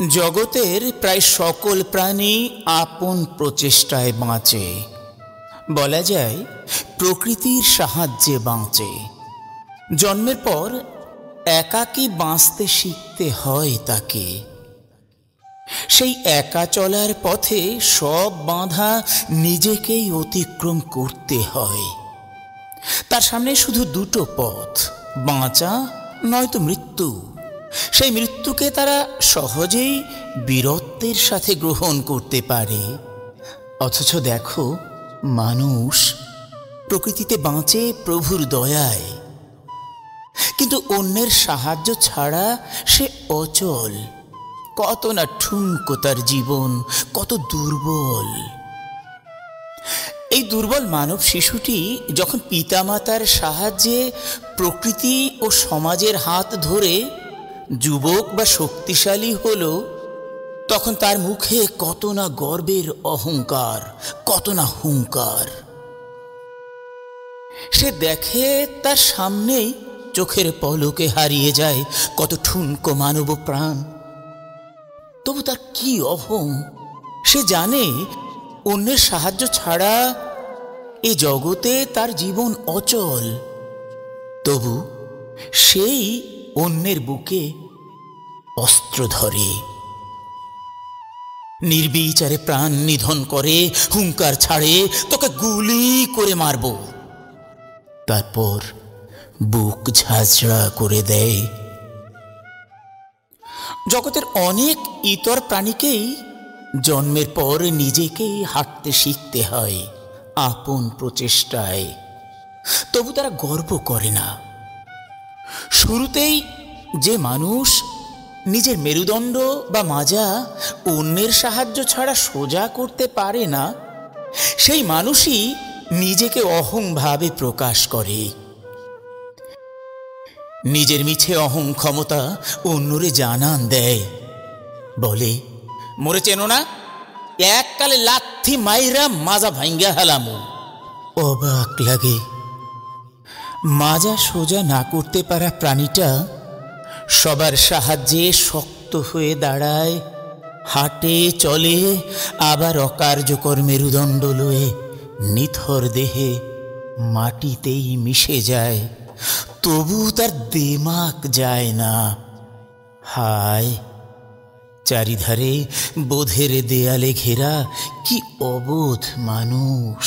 জগতের প্রায় সকল প্রাণী আপন প্রচেষ্টায় বাঁচে। বলা যায় প্রকৃতির সাহায্যে বাঁচে। জন্মের পর একাকী বাঁচতে শিখতে হয় তাকে। সেই একা চলার পথে সব বাধা নিজেকেই অতিক্রম করতে হয়। তার সামনে শুধু দুটো পথ, বাঁচা নয়তো মৃত্যু। সেই মৃত্যুকে তারা সহজেই বীরত্বের সাথে গ্রহণ করতে পারে। অথচ দেখো, মানুষ প্রকৃতিতে বাঁচে প্রভুর দয়ায়, কিন্তু অন্যের সাহায্য ছাড়া সে অচল। কত না ঠুনকো তার জীবন, কত দুর্বল। এই দুর্বল মানব শিশুটি যখন পিতামাতার সাহায্যে প্রকৃতি ও সমাজের হাত ধরে যুবক বা শক্তিশালী হলো, তখন তার মুখে কত না গর্বের অহংকার, কত না হুঙ্কার। সে দেখে তার সামনেই চোখের পলকে হারিয়ে যায় কত ঠুনকো মানব প্রাণ। তবু তার কি অহং! সে জানে অন্যের সাহায্য ছাড়া এ জগতে তার জীবন অচল। তবু সেই অন্যের বুকে অস্ত্র ধরে, নির্বিচারে প্রাণ নিধন করে, হুঙ্কার ছাড়ে, তোকে গুলি করে মারব। তারপর বুক ঝাঁঝরা করে দেয়। জগতের অনেক ইতর প্রাণীকেই জন্মের পর নিজেকেই হাঁটতে শিখতে হয় আপন প্রচেষ্টায়। তবু তারা গর্ব করে না। শুরুতেই যে মানুষ নিজের মেরুদণ্ড বা মাজা অন্যের সাহায্য ছাড়া সোজা করতে পারে না, সেই মানুষই নিজেকে অহংভাবে প্রকাশ করে। নিজের মিছে অহং ক্ষমতা অন্যরে জানান দেয়। বলে, মোরে চেনো না? এককালে লাথি মাইরা মাজা ভাঙ্গা হালামু। অবাক লাগে। মাজা সোজা না করতে পারা প্রাণীটা সবার সাহায্যে শক্ত হয়ে দাঁড়ায়, হাঁটে, চলে, আবার অকার্যকর মেরুদণ্ড লয়ে নিথর দেহে মাটিতেই মিশে যায়। তবু তার দেমাক যায় না। হায়, চারিধারে বোধের দেয়ালে ঘেরা কি অবোধ মানুষ!